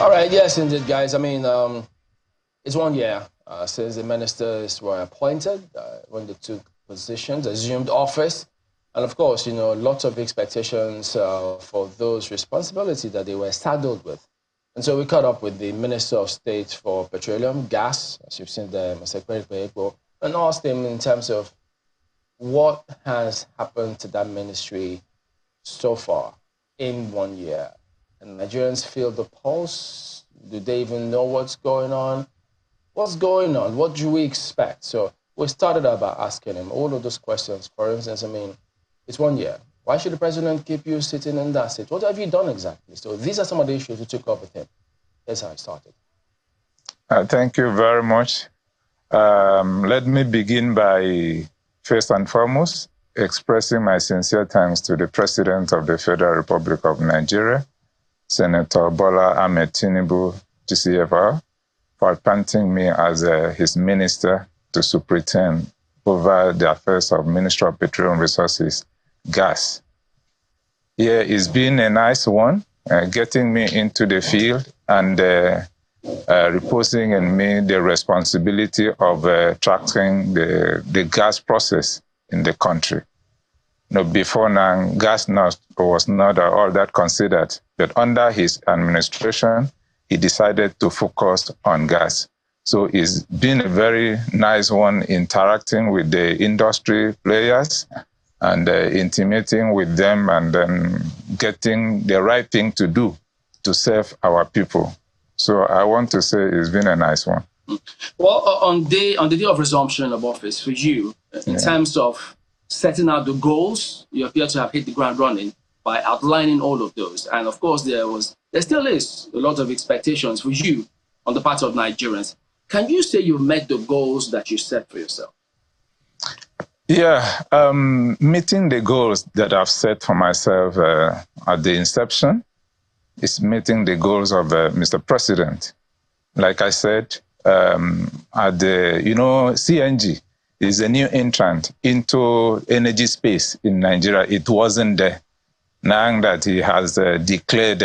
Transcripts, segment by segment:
All right, yes, indeed, guys. I mean, it's 1 year since the ministers were appointed when they took positions, assumed office. And of course, lots of expectations for those responsibilities that they were saddled with. And so we caught up with the Minister of State for Petroleum, Gas, as you've seen there, Mr. Ekwe, and asked him in terms of what has happened to that ministry so far in 1 year. And Nigerians feel the pulse. Do they even know what's going on? What's going on? What do we expect? So we started out by asking him all of those questions. For instance, I mean, it's 1 year. Why should the president keep you sitting in that seat? What have you done exactly? So these are some of the issues we took up with him. That's how it started. Thank you very much. Let me begin by, first and foremost, expressing my sincere thanks to the President of the Federal Republic of Nigeria, Senator Bola Ahmed Tinubu, GCFR, for appointing me as his minister to superintend over the affairs of Ministry of Petroleum Resources, Gas. Yeah, it's been a nice one, getting me into the field and reposing in me the responsibility of tracking the gas process in the country. Before now, gas was not all that considered, but under his administration, he decided to focus on gas. So it's been a very nice one interacting with the industry players and intimating with them and then getting the right thing to do to serve our people. So I want to say it's been a nice one. Well, on the day of resumption of office for you, in terms of setting out the goals, you appear to have hit the ground running by outlining all of those. And of course, there still is a lot of expectations for you on the part of Nigerians. Can you say you met the goals that you set for yourself? Yeah, meeting the goals that I've set for myself at the inception is meeting the goals of Mr. President. Like I said, at the, CNG is a new entrant into energy space in Nigeria. It wasn't there. Now that he has declared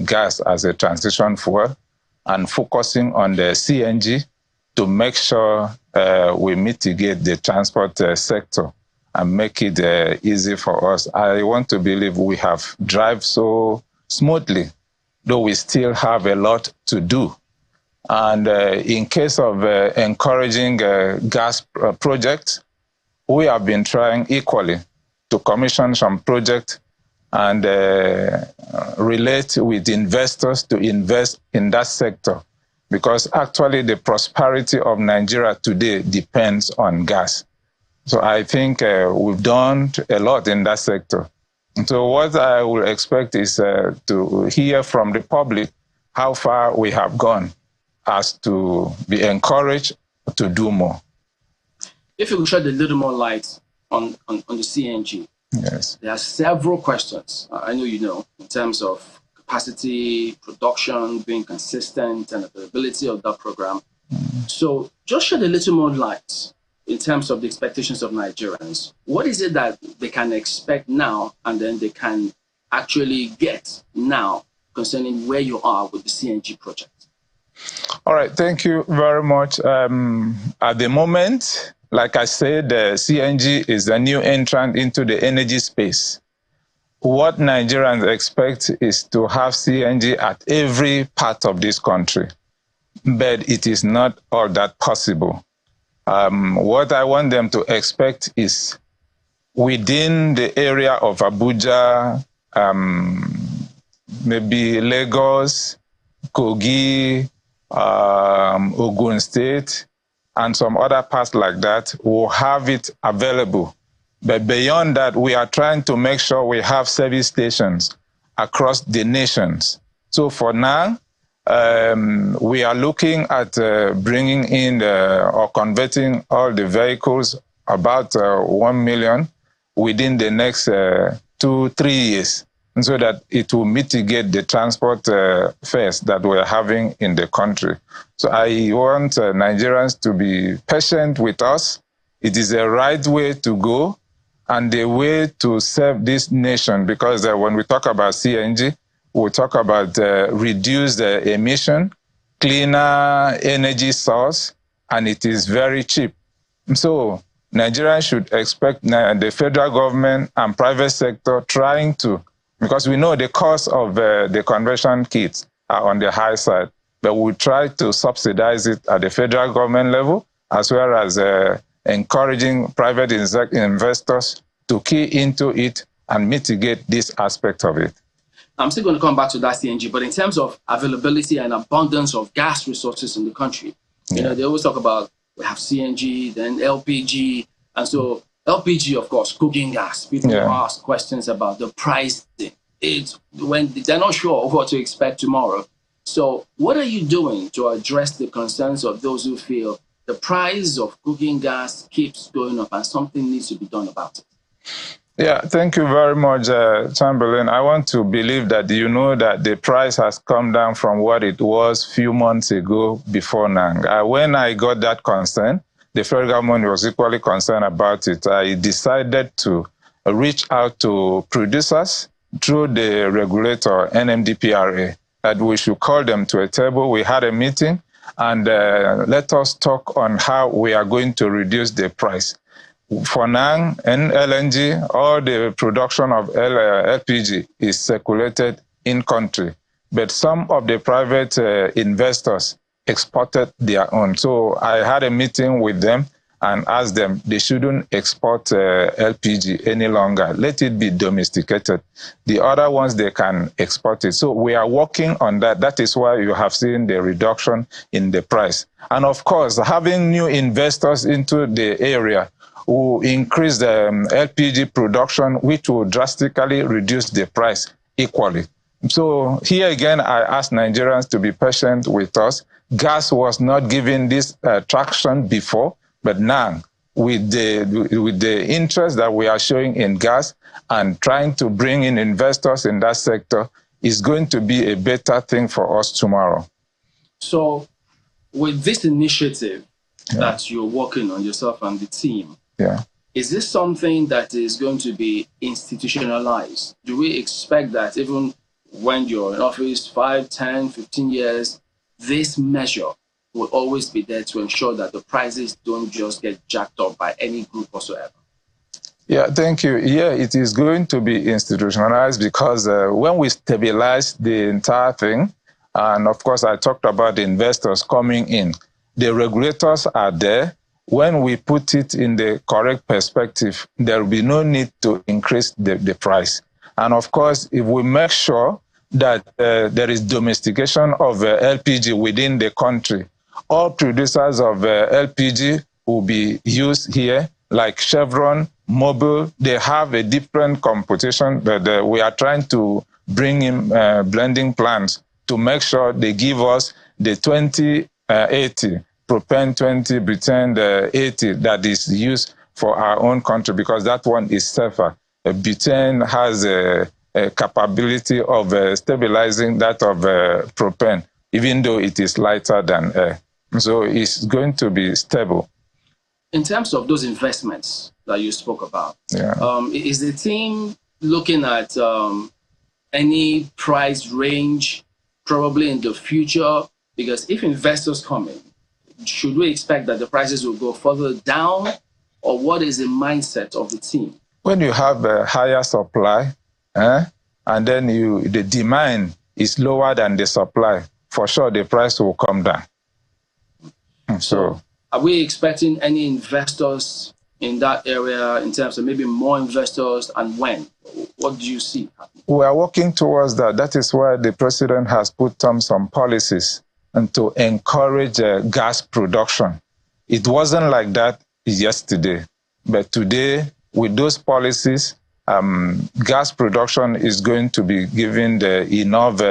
gas as a transition fuel and focusing on the CNG to make sure we mitigate the transport sector and make it easy for us. I want to believe we have driven so smoothly, though we still have a lot to do. And in case of encouraging gas projects, we have been trying equally to commission some projects and relate with investors to invest in that sector, because actually the prosperity of Nigeria today depends on gas. So I think we've done a lot in that sector. So what I will expect is to hear from the public how far we have gone, as to be encouraged to do more. If you could shed a little more light on the CNG. Yes. There are several questions, I know you know, in terms of capacity, production, being consistent, and availability of that program. So just shed a little more light in terms of the expectations of Nigerians. What is it that they can expect now and then they can actually get now concerning where you are with the CNG project? All right, thank you very much. At the moment, like I said, the CNG is a new entrant into the energy space. What Nigerians expect is to have CNG at every part of this country, but it is not all that possible. What I want them to expect is within the area of Abuja, maybe Lagos, Kogi, Ogun State, and some other parts like that will have it available. But beyond that, we are trying to make sure we have service stations across the nations. So for now, we are looking at bringing in or converting all the vehicles, about 1 million, within the next 2-3 years, so that it will mitigate the transport fares that we're having in the country. So I want Nigerians to be patient with us. It is the right way to go and the way to serve this nation, because when we talk about CNG, we talk about reduced emission, cleaner energy source, and it is very cheap. So Nigerians should expect the federal government and private sector trying to, because we know the cost of the conversion kits are on the high side, but we try to subsidize it at the federal government level, as well as encouraging private investors to key into it and mitigate this aspect of it. I'm still going to come back to that CNG, but in terms of availability and abundance of gas resources in the country, you know, they always talk about we have CNG, then LPG, and so LPG, of course, cooking gas. People ask questions about the pricing. It's when they're not sure what to expect tomorrow. So what are you doing to address the concerns of those who feel the price of cooking gas keeps going up and something needs to be done about it? Yeah, thank you very much, Chamberlain. I want to believe that you know that the price has come down from what it was a few months ago before now. When I got that concern, the federal government was equally concerned about it. I decided to reach out to producers through the regulator, NMDPRA, that we should call them to a table. We had a meeting and let us talk on how we are going to reduce the price. For now, in LNG, all the production of LPG is circulated in country, but some of the private investors exported their own. So I had a meeting with them and asked them they shouldn't export LPG any longer. Let it be domesticated. The other ones, they can export it. So we are working on that. That is why you have seen the reduction in the price. And of course, having new investors into the area will increase the LPG production, which will drastically reduce the price equally. So here again, I ask Nigerians to be patient with us. Gas was not given this traction before, but now with the interest that we are showing in gas and trying to bring in investors in that sector is going to be a better thing for us tomorrow. So with this initiative that you're working on, yourself and the team, is this something that is going to be institutionalized? Do we expect that even when you're in office 5, 10, 15 years, this measure will always be there to ensure that the prices don't just get jacked up by any group whatsoever? Yeah, thank you. Yeah, it is going to be institutionalized because when we stabilize the entire thing, and of course I talked about the investors coming in, the regulators are there. When we put it in the correct perspective, there will be no need to increase the price. And of course, if we make sure that there is domestication of LPG within the country, all producers of LPG will be used here, like Chevron, Mobil. They have a different computation, but we are trying to bring in blending plants to make sure they give us the 2080. Propane 20, butane 80 that is used for our own country because that one is safer. Butane has a capability of stabilizing that of propane, even though it is lighter than air. So it's going to be stable. In terms of those investments that you spoke about, is the team looking at any price range probably in the future? Because if investors come in, should we expect that the prices will go further down, or what is the mindset of the team? When you have a higher supply, and then the demand is lower than the supply, for sure the price will come down. So are we expecting any investors in that area in terms of maybe more investors, and when? What do you see happening? We are working towards that. That is why the president has put on some policies and to encourage gas production. It wasn't like that yesterday, but today, with those policies, gas production is going to be given the enough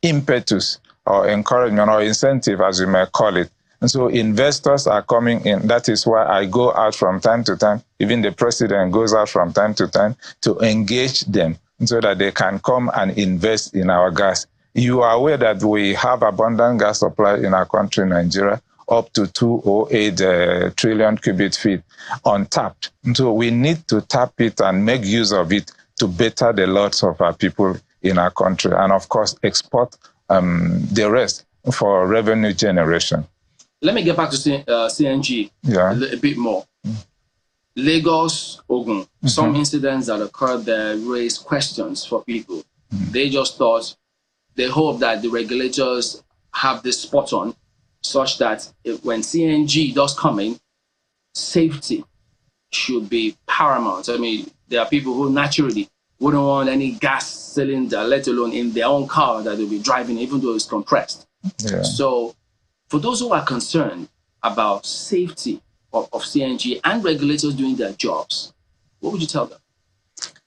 impetus or encouragement or incentive, as you may call it. And so investors are coming in. That is why I go out from time to time. Even the president goes out from time to time to engage them so that they can come and invest in our gas. You are aware that we have abundant gas supply in our country, Nigeria, up to 208 trillion cubic feet untapped. So we need to tap it and make use of it to better the lots of our people in our country, and of course export the rest for revenue generation. Let me get back to CNG a bit more. Lagos, Ogun, some incidents that occurred there raised questions for people. They just thought, they hope that the regulators have this spot on, such that when CNG does come in, safety should be paramount. I mean, there are people who naturally wouldn't want any gas cylinder, let alone in their own car that they'll be driving, even though it's compressed. Yeah. So for those who are concerned about safety of CNG and regulators doing their jobs, what would you tell them?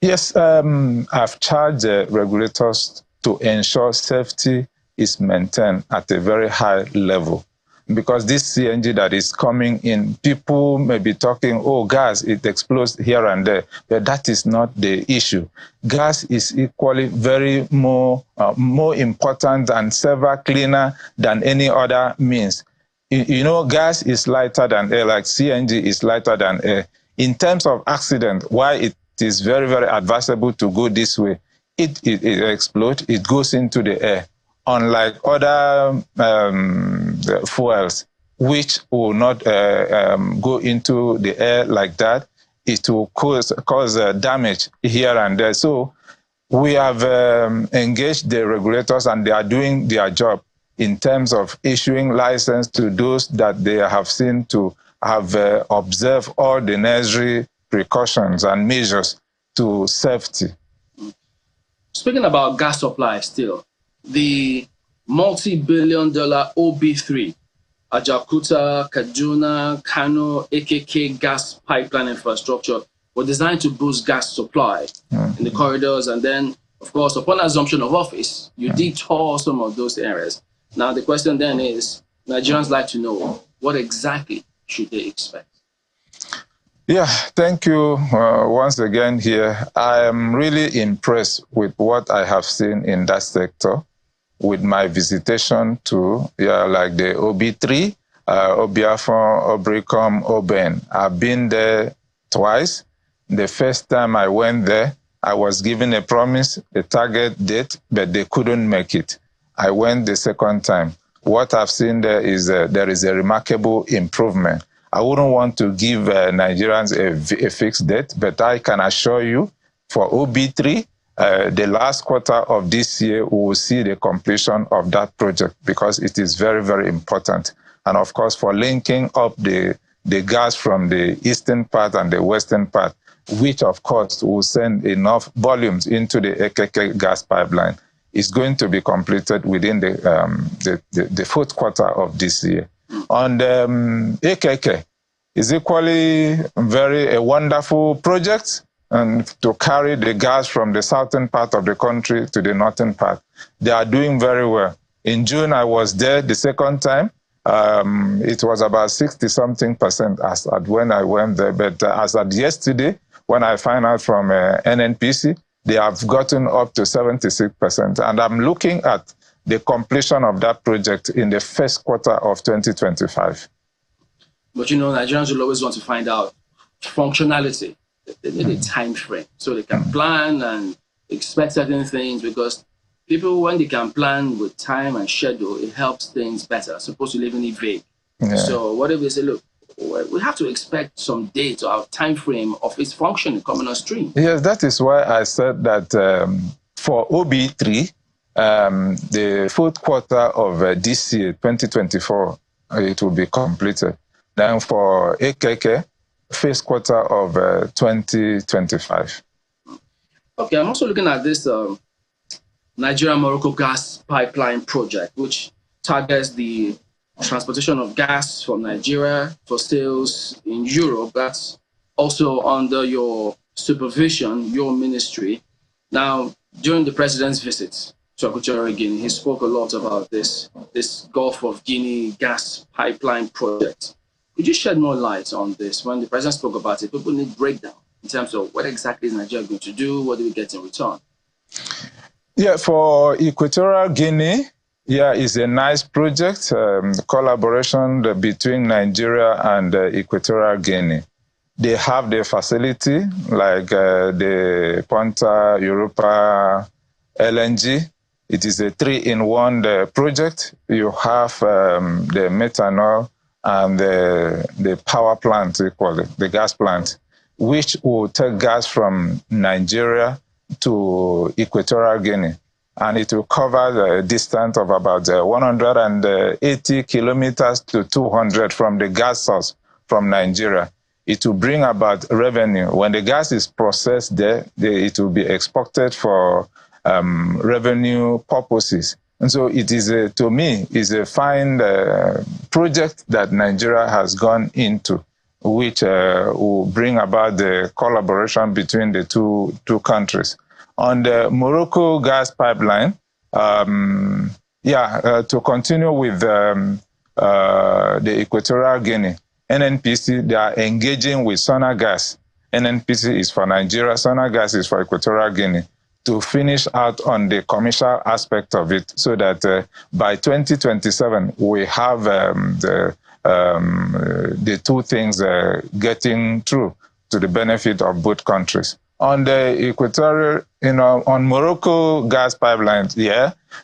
Yes, I've charged regulators to ensure safety is maintained at a very high level. Because this CNG that is coming in, people may be talking, oh, gas, it explodes here and there, but that is not the issue. Gas is equally very more important and safer, cleaner than any other means. You know, gas is lighter than air, like CNG is lighter than air. In terms of accident, why it is very, very advisable to go this way, it explodes, it goes into the air. Unlike other fuels, which will not go into the air like that, it will cause damage here and there. So we have engaged the regulators, and they are doing their job in terms of issuing license to those that they have seen to have observed all the necessary precautions and measures to safety. Speaking about gas supply still, the multi-billion-dollar OB3, Ajaokuta, Kaduna, Kano, AKK gas pipeline infrastructure were designed to boost gas supply in the corridors. And then, of course, upon assumption of office, you detour some of those areas. Now, the question then is, Nigerians like to know, what exactly should they expect? Yeah, thank you once again here. I am really impressed with what I have seen in that sector with my visitation to, like the OB3, Obiafon, Obricom, Oben. I've been there twice. The first time I went there, I was given a promise, a target date, but they couldn't make it. I went the second time. What I've seen there is there is a remarkable improvement. I wouldn't want to give Nigerians a fixed date, but I can assure you for OB3, the last quarter of this year, we will see the completion of that project because it is very, very important. And of course, for linking up the gas from the eastern part and the western part, which of course will send enough volumes into the AKK gas pipeline, is going to be completed within the fourth quarter of this year. On the AKK is equally a wonderful project, and to carry the gas from the southern part of the country to the northern part. They are doing very well. In June, I was there the second time. It was about 60-something% as at when I went there. But as at yesterday, when I find out from NNPC, they have gotten up to 76%. And I'm looking at the completion of that project in the first quarter of 2025. But you know, Nigerians will always want to find out functionality. They need a time frame so they can plan and expect certain things, because people, when they can plan with time and schedule, it helps things better. Supposed to live in a vague. Yeah. So what if they say, look, we have to expect some date or time frame of its function coming on stream? Yes, that is why I said that for OB3, the fourth quarter of this year, 2024, it will be completed. Then for AKK, first quarter of 2025. Okay, I'm also looking at this Nigeria-Morocco gas pipeline project, which targets the transportation of gas from Nigeria for sales in Europe. That's also under your supervision, your ministry. Now, during the president's visit to Equatorial Guinea, he spoke a lot about this Gulf of Guinea gas pipeline project. Could you shed more light on this? When the president spoke about it, people need breakdown in terms of what exactly is Nigeria going to do? What do we get in return? Yeah, for Equatorial Guinea, it's a nice project, collaboration between Nigeria and Equatorial Guinea. They have the facility, like the Ponta Europa LNG. It is a 3-in-1 project. You have the methanol and the power plant, they call it, the gas plant, which will take gas from Nigeria to Equatorial Guinea. And it will cover the distance of about 180 kilometers to 200 from the gas source from Nigeria. It will bring about revenue. When the gas is processed there, it will be exported for revenue purposes. And so it is, to me, is a fine project that Nigeria has gone into, which will bring about the collaboration between the two countries. On the Morocco gas pipeline, to continue with the Equatorial Guinea, NNPC, they are engaging with Sonagas. NNPC is for Nigeria, Sonagas is for Equatorial Guinea, to finish out on the commercial aspect of it, so that by 2027 we have the two things getting through to the benefit of both countries. On the Equatorial, on Morocco gas pipelines,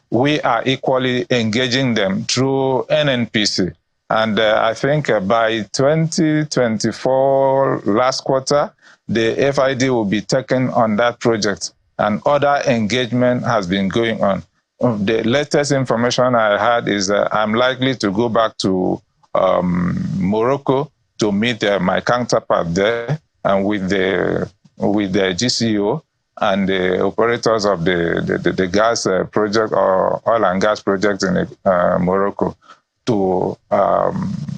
we are equally engaging them through NNPC. And I think by 2024, last quarter, the FID will be taken on that project, and other engagement has been going on. The latest information I had is I'm likely to go back to Morocco to meet my counterpart there, and with the GCO and the operators of the gas project, or oil and gas project in Morocco, to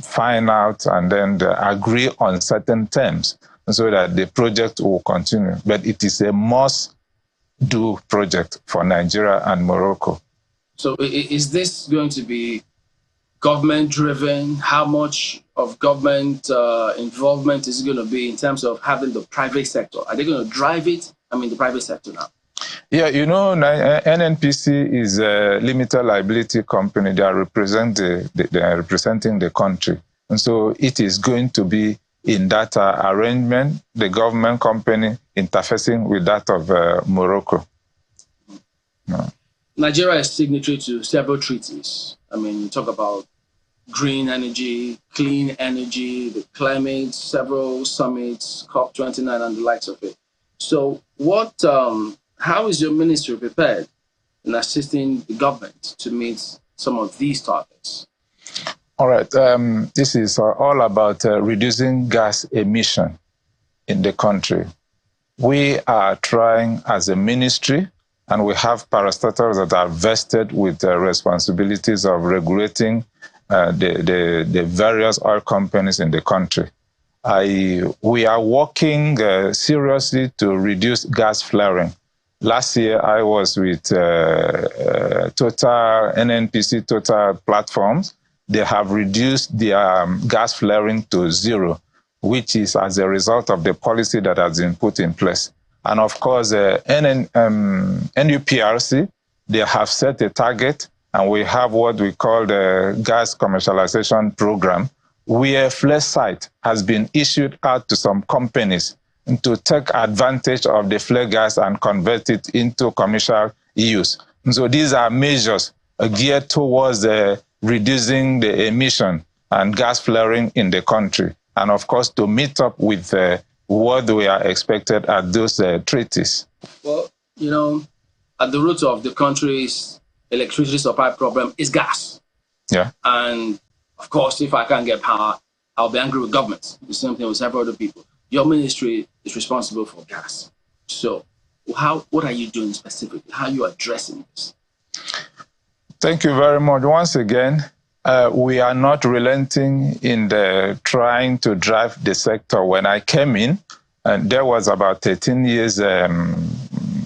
find out and then agree on certain terms so that the project will continue. But it is a must-do project for Nigeria and Morocco. So is this going to be government-driven? How much of government involvement is it going to be in terms of having the private sector? Are they going to drive it? I mean, the private sector now. Yeah, NNPC is a limited liability company. They are representing the country. And so it is going to be in that arrangement, the government company interfacing with that of Morocco. No. Nigeria is signatory to several treaties. I mean, you talk about green energy, clean energy, the climate, several summits, COP29 and the likes of it. So how is your ministry prepared in assisting the government to meet some of these targets? All right. This is all about reducing gas emission in the country. We are trying as a ministry, and we have parastatals that are vested with responsibilities of regulating the various oil companies in the country. We are working seriously to reduce gas flaring. Last year, I was with NNPC Total platforms. They have reduced their gas flaring to zero, which is as a result of the policy that has been put in place. And of course, NUPRC, they have set a target, and we have what we call the gas commercialization program, where flex site has been issued out to some companies to take advantage of the flare gas and convert it into commercial use. And so these are measures geared towards reducing the emission and gas flaring in the country, and of course to meet up with what we are expected at those treaties. Well, at the root of the country's electricity supply problem is gas. Yeah. And of course, if I can't get power, I'll be angry with government. The same thing with several other people. Your ministry is responsible for gas. So what are you doing specifically? How are you addressing this? Thank you very much. Once again, we are not relenting in trying to drive the sector. When I came in, there was about 13 years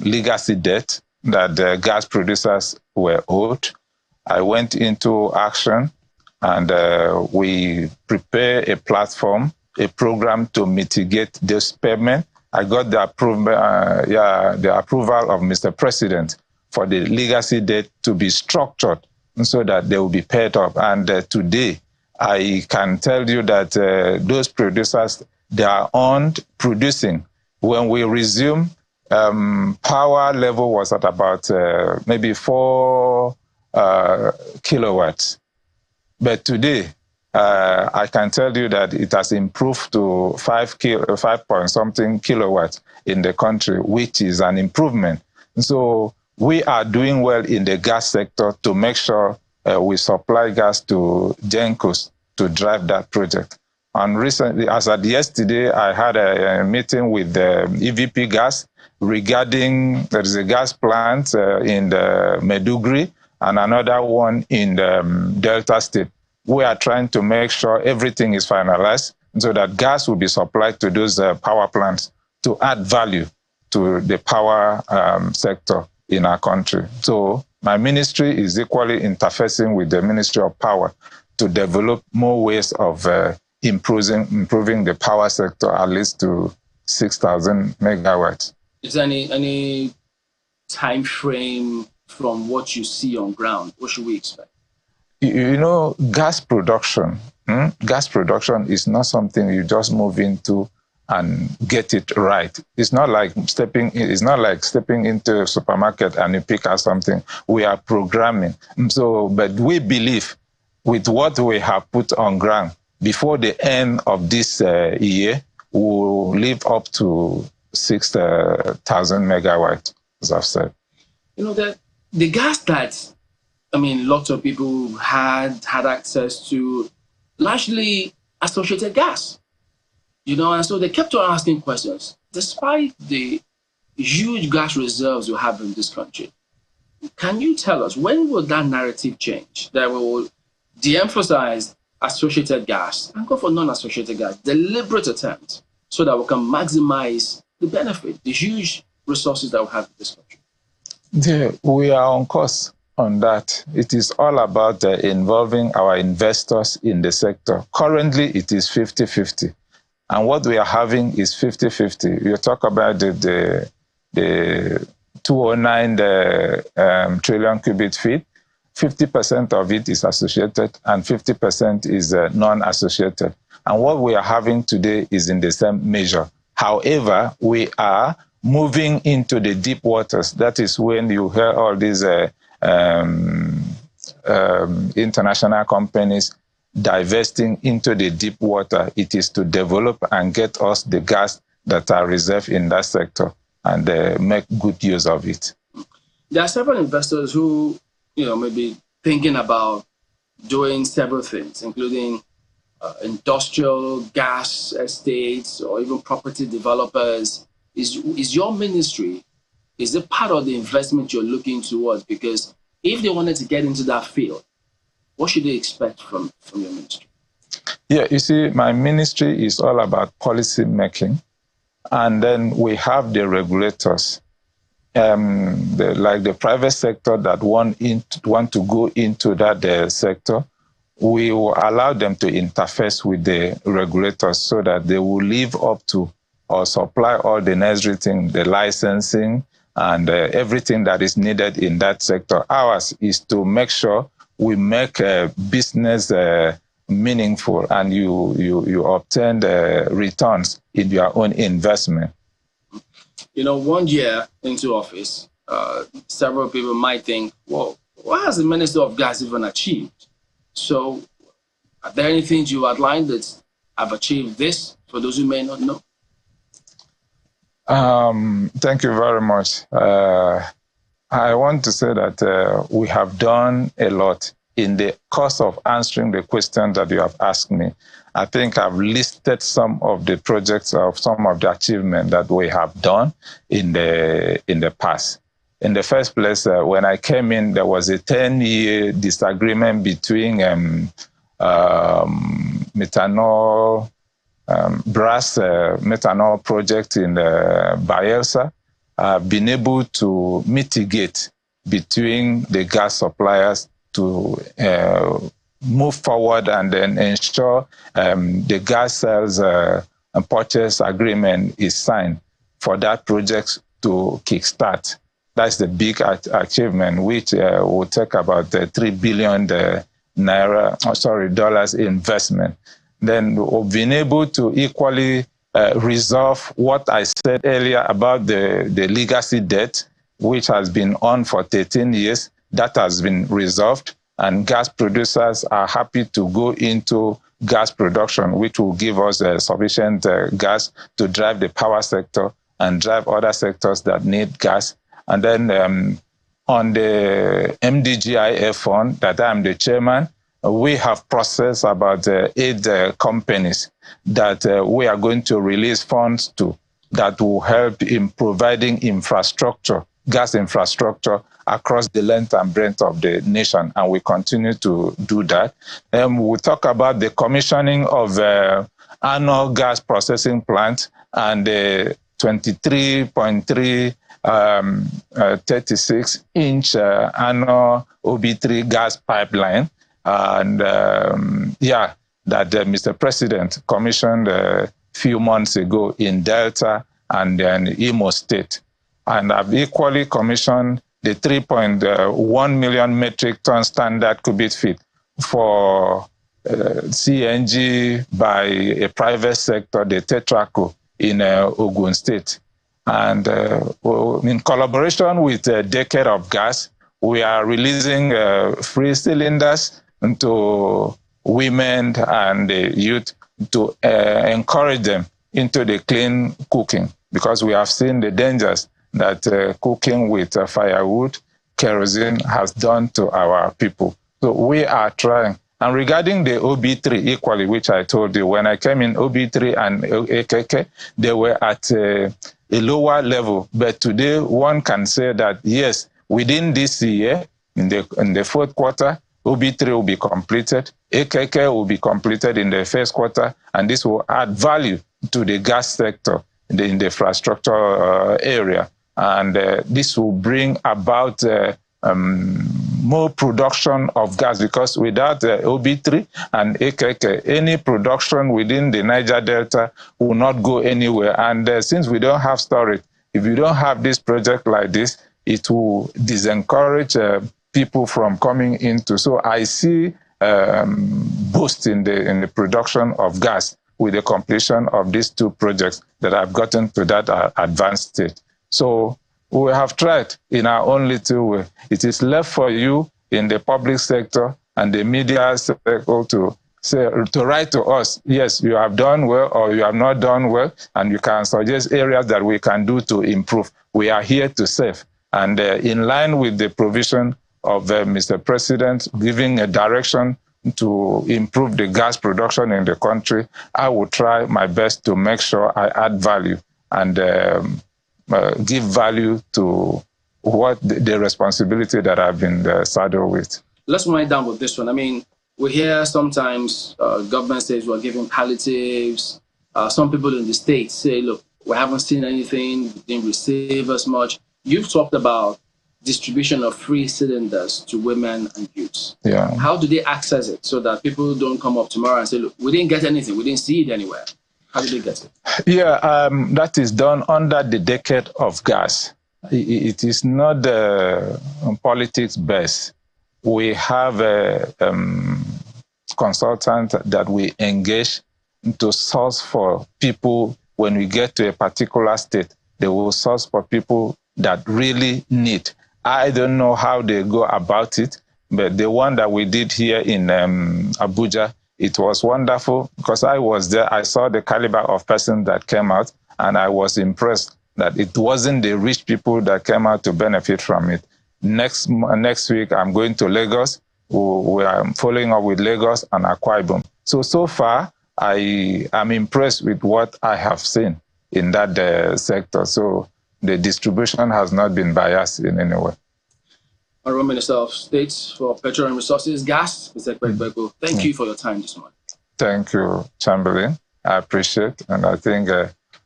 legacy debt that the gas producers were owed. I went into action, and we prepared a platform, a program to mitigate this payment. I got the approval of Mr. President for the legacy debt to be structured so that they will be paid off. And today, I can tell you that those producers, they are on producing. When we resume power level was at about maybe 4 kilowatts. But today, I can tell you that it has improved to 5 point something kilowatts in the country, which is an improvement. So we are doing well in the gas sector to make sure we supply gas to Gencos to drive that project. And recently, as at yesterday, I had a meeting with the EVP Gas regarding, there is a gas plant in the Meduguri and another one in the Delta State. We are trying to make sure everything is finalized so that gas will be supplied to those power plants to add value to the power sector in our country. So my ministry is equally interfacing with the Ministry of Power to develop more ways of improving the power sector at least to 6,000 megawatts. Is there any time frame from what you see on ground? What should we expect? You know, gas production is not something you just move into and get it right. It's not like stepping into a supermarket and you pick out something. We are programming. So, but we believe with what we have put on ground, before the end of this year, we'll live up to 6,000 megawatts, as I've said. You know, the gas that, lots of people had access to, largely associated gas. And so they kept on asking questions. Despite the huge gas reserves we have in this country, can you tell us, when will that narrative change? That we will de-emphasize associated gas and go for non-associated gas, deliberate attempt, so that we can maximize the benefit, the huge resources that we have in this country? Yeah, we are on course on that. It is all about involving our investors in the sector. Currently, it is 50-50. And what we are having is 50-50. You talk about the 209 trillion cubic feet. 50% of it is associated and 50% is non-associated. And what we are having today is in the same measure. However, we are moving into the deep waters. That is when you hear all these international companies divesting into the deep water. It is to develop and get us the gas that are reserved in that sector and make good use of it. There are several investors who, maybe thinking about doing several things, including industrial gas estates or even property developers. Is your ministry, is it part of the investment you're looking towards? Because if they wanted to get into that field, what should they expect from your ministry? Yeah, you see, my ministry is all about policy making. And then we have the regulators, like the private sector that want to go into that sector. We will allow them to interface with the regulators so that they will live up to or supply all the necessary things, the licensing and everything that is needed in that sector. Ours is to make sure we make business meaningful and you obtain the returns in your own investment. 1 year into office, several people might think, well, what has the Minister of Gas even achieved? So are there any things you outlined that have achieved this, for those who may not know? Thank you very much. I want to say that we have done a lot. In the course of answering the question that you have asked me, I think I've listed some of the projects of some of the achievements that we have done in the past. In the first place, when I came in, there was a 10-year disagreement between methanol, brass methanol project in Bayelsa. I've been able to mitigate between the gas suppliers to move forward and then ensure the gas sales and purchase agreement is signed for that project to kickstart. That's the big achievement, which will take about $3 billion dollars investment. Then we've been able to equally resolve what I said earlier about the legacy debt, which has been on for 13 years. That has been resolved, and gas producers are happy to go into gas production, which will give us sufficient gas to drive the power sector and drive other sectors that need gas. And then on the MDGIF fund that I'm the chairman, we have processed about 8 companies that we are going to release funds to that will help in providing infrastructure, gas infrastructure across the length and breadth of the nation, and we continue to do that. We'll talk about the commissioning of annual gas processing plant and the 23.3 36-inch annual OB3 gas pipeline, and that Mr. President commissioned a few months ago in Delta and then Imo State. And I've equally commissioned the 3.1 million metric ton standard cubic feet for CNG by a private sector, the Tetraco in Ogun State. And in collaboration with Decade of Gas, we are releasing free cylinders to women and youth to encourage them into the clean cooking, because we have seen the dangers that cooking with firewood, kerosene has done to our people. So we are trying. And regarding the OB3 equally, which I told you, when I came in, OB3 and AKK, they were at a lower level. But today, one can say that, yes, within this year, in the fourth quarter, OB3 will be completed, AKK will be completed in the first quarter, and this will add value to the gas sector in the infrastructure area. And this will bring about more production of gas, because without OB3 and AKK, any production within the Niger Delta will not go anywhere. And since we don't have storage, if you don't have this project like this, it will disencourage people from coming into. So I see boost in the production of gas with the completion of these 2 projects that have gotten to that advanced state. So we have tried in our own little way. It is left for you in the public sector and the media circle to write to us, yes, you have done well or you have not done well, and you can suggest areas that we can do to improve. We are here to serve. And in line with the provision of Mr. President giving a direction to improve the gas production in the country, I will try my best to make sure I add value and give value to what the responsibility that I've been saddled with. Let's wind down with this one. I mean, we hear sometimes government says we're giving palliatives. Some people in the States say, look, we haven't seen anything, we didn't receive as much. You've talked about distribution of free cylinders to women and youths. Yeah. How do they access it so that people don't come up tomorrow and say, look, we didn't get anything, we didn't see it anywhere? How do they get it? Yeah, that is done under the Decade of Gas. It is not politics based. We have a consultant that we engage to source for people. When we get to a particular state, they will source for people that really need. I don't know how they go about it, but the one that we did here in Abuja, it was wonderful because I was there. I saw the caliber of person that came out, and I was impressed that it wasn't the rich people that came out to benefit from it. Next week, I'm going to Lagos. We are following up with Lagos and Akwa Ibom. So far, I am impressed with what I have seen in that sector. So the distribution has not been biased in any way. Honorable Minister of State for Petroleum Resources, Gas, Mr. Ekpegbego, thank you for your time this morning. Thank you, Chamberlain. I appreciate, and I think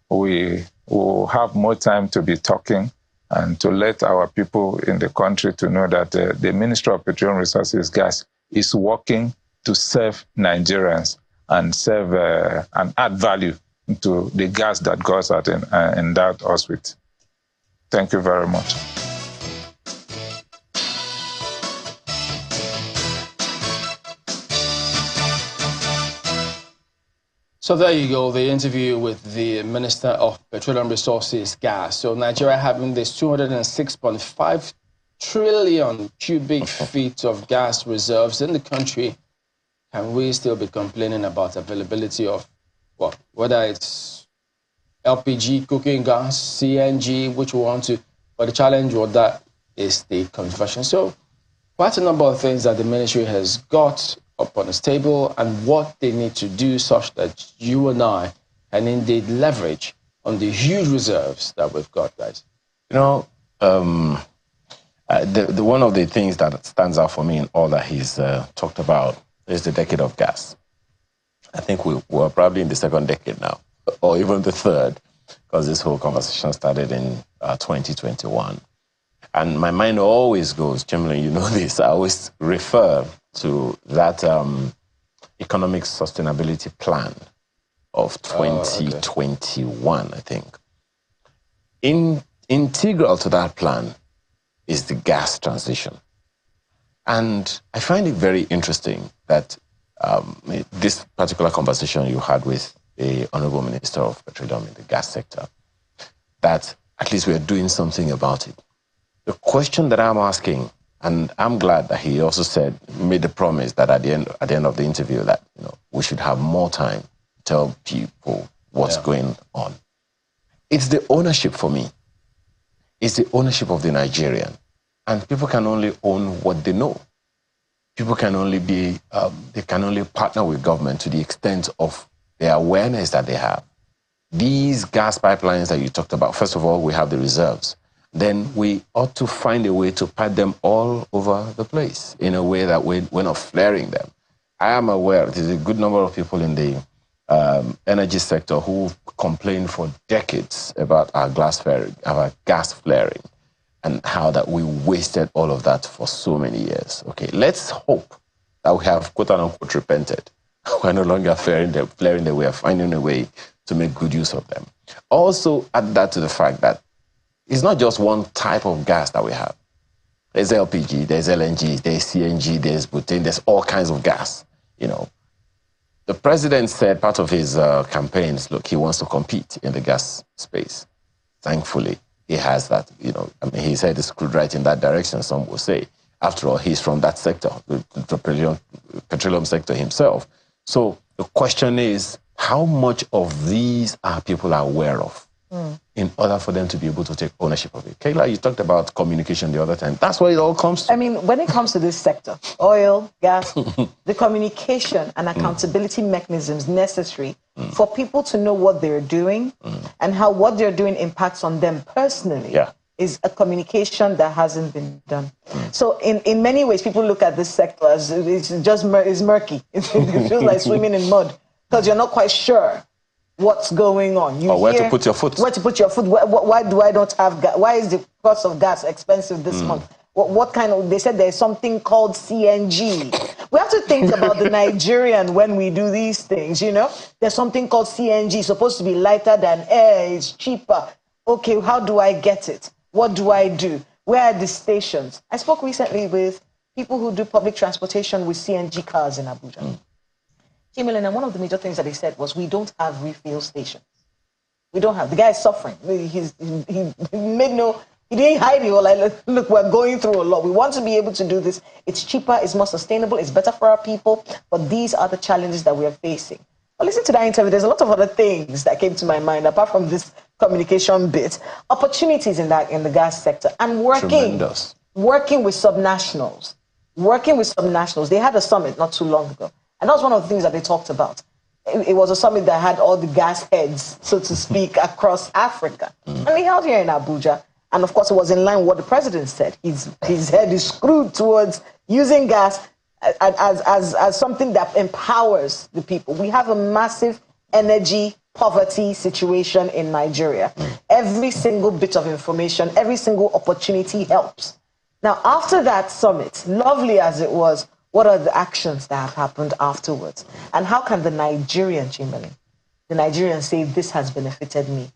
we will have more time to be talking and to let our people in the country to know that the Ministry of Petroleum Resources, Gas, is working to serve Nigerians and serve and add value to the gas that God has endowed us with. Thank you very much. So there you go, the interview with the Minister of Petroleum Resources, Gas. So Nigeria having this 206.5 trillion cubic feet of gas reserves in the country. Can we still be complaining about availability of, well, whether it's LPG, cooking gas, CNG, which we want to, but the challenge with that is the conversion. So quite a number of things that the ministry has got up on its table and what they need to do such that you and I can indeed leverage on the huge reserves that we've got, guys. You know, one of the things that stands out for me in all that he's talked about is the decade of gas. I think we're probably in the second decade now, or even the third, because this whole conversation started in 2021. And my mind always goes, Chamberlain, you know this, I always refer to that economic sustainability plan of 2021, I think. Integral to that plan is the gas transition. And I find it very interesting that this particular conversation you had with the Honorable Minister of Petroleum in the gas sector, that at least we are doing something about it. The question that I'm asking, and I'm glad that he also made the promise that at the end of the interview that we should have more time to tell people what's going on. It's the ownership for me. It's the ownership of the Nigerian. And people can only own what they know. People can only they can only partner with government to the extent of the awareness that they have. These gas pipelines that you talked about, first of all, we have the reserves. Then we ought to find a way to pad them all over the place in a way that we're not flaring them. I am aware there's a good number of people in the energy sector who complained for decades about our gas flaring and how that we wasted all of that for so many years. Okay, let's hope that we have quote unquote repented. We're no longer flaring them, we are finding a way to make good use of them. Also add that to the fact that it's not just one type of gas that we have. There's LPG, there's LNG, there's CNG, there's butane, there's all kinds of gas, The president said part of his campaigns, look, he wants to compete in the gas space. Thankfully, he has that, he said it's screwed right in that direction, some will say. After all, he's from that sector, the petroleum sector himself. So the question is, how much of these are people aware of in order for them to be able to take ownership of it? Kayla, you talked about communication the other time. That's where it all comes to. I mean, when it comes to this sector, oil, gas, the communication and accountability mechanisms necessary for people to know what they're doing and how what they're doing impacts on them personally is a communication that hasn't been done. So in many ways, people look at this sector as it's murky. It feels like swimming in mud because you're not quite sure what's going on. Or where to put your foot. Where to put your foot. Why do I not have gas? Why is the cost of gas expensive this month? What kind of, they said there's something called CNG. We have to think about the Nigerian when we do these things, There's something called CNG, supposed to be lighter than air, it's cheaper. Okay, how do I get it? What do I do? Where are the stations? I spoke recently with people who do public transportation with CNG cars in Abuja. And one of the major things that he said was, we don't have refill stations. We don't have. The guy is suffering. He didn't hide it. Like, look, we're going through a lot. We want to be able to do this. It's cheaper, it's more sustainable, it's better for our people. But these are the challenges that we are facing. But listen to that interview. There's a lot of other things that came to my mind, apart from this communication bit. Opportunities in the gas sector. And working with subnationals. They had a summit not too long ago. And that was one of the things that they talked about. It was a summit that had all the gas heads, so to speak, across Africa. And they held here in Abuja. And of course, it was in line with what the president said. His head is screwed towards using gas as something that empowers the people. We have a massive energy poverty situation in Nigeria. Every single bit of information, every single opportunity helps. Now, after that summit, lovely as it was, what are the actions that have happened afterwards? And how can the Nigerian, Chamberlain, the Nigerian say this has benefited me?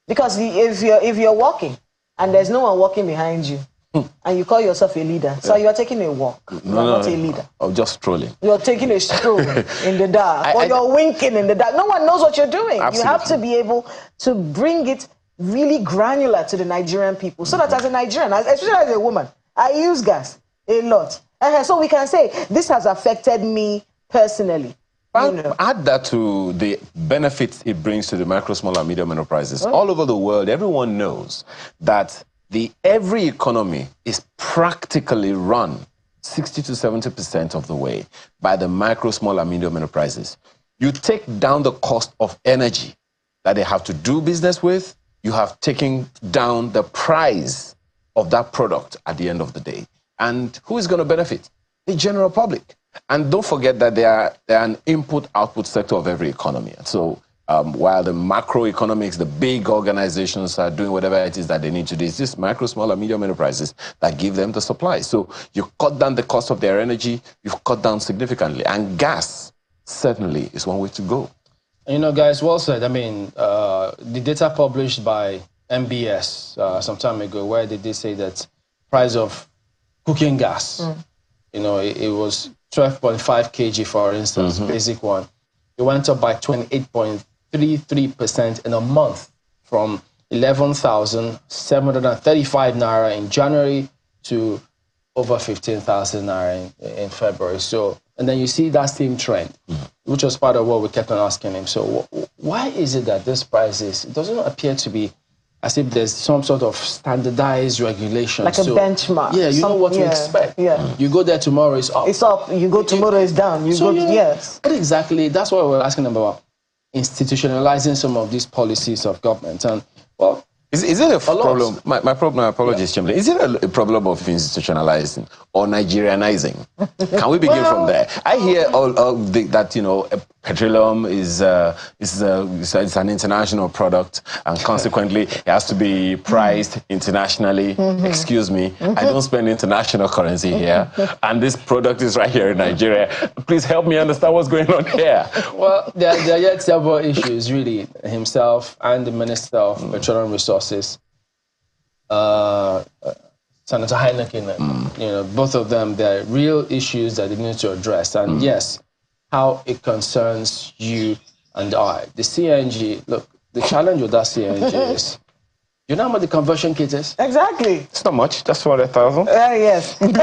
Because if you're walking and there's no one walking behind you, and you call yourself a leader. So you're taking a walk. You're not a leader. I'm just strolling. You're taking a stroll in the dark. Or you're winking in the dark. No one knows what you're doing. Absolutely. You have to be able to bring it really granular to the Nigerian people. So that as a Nigerian, especially as a woman, I use gas a lot. So we can say, this has affected me personally. Add that to the benefits it brings to the micro, small, and medium enterprises. All over the world, everyone knows that every economy is practically run 60 to 70% of the way by the micro, small, and medium enterprises. You take down the cost of energy that they have to do business with, you have taken down the price of that product at the end of the day. And who is going to benefit? The general public. And don't forget that they are an input-output sector of every economy. So while the macroeconomics, the big organizations are doing whatever it is that they need to do, it's just micro, small, and medium enterprises that give them the supply. So you cut down the cost of their energy, you've cut down significantly. And gas certainly is one way to go. You know, guys, well said. I mean, the data published by MBS some time ago, where they did say that price of cooking gas, you know, it was 12.5 kg, for instance, basic one. It went up by 28.33% in a month, from 11,735 naira in January to over 15,000 naira in February. So, and then you see that same trend, which was part of what we kept on asking him. So why is it that this price it doesn't appear to be as if there's some sort of standardized regulation. Like a benchmark. Yeah, you know what to expect. Yeah. You go there tomorrow, it's up. It's up. You go tomorrow, it's down. Yes. But exactly, that's what we're asking about, institutionalizing some of these policies of government. And, well, is it a problem? My apologies, Chamberlain. Is it a problem of institutionalizing or Nigerianizing? Can we begin from there? I hear that, you know, petroleum is an international product, and consequently it has to be priced internationally. Excuse me, I don't spend international currency here, and this product is right here in Nigeria. Please help me understand what's going on here. Well, there are yet several issues, really. Himself and the Minister of Petroleum Resources, Senator Heineken, you know, both of them, they're real issues that they need to address. And yes, how it concerns you and I. The CNG, look, the challenge with that CNG is, you know how much the conversion kit is? Exactly. It's not much, just 400,000. Yes. Thank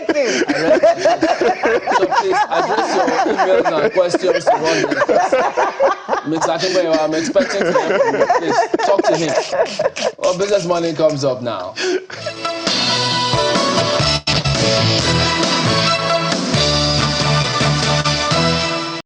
you. So please address your emails and questions to one Mr. Akimbo, I'm expecting to hear from you. Please talk to him. Well, business money comes up now.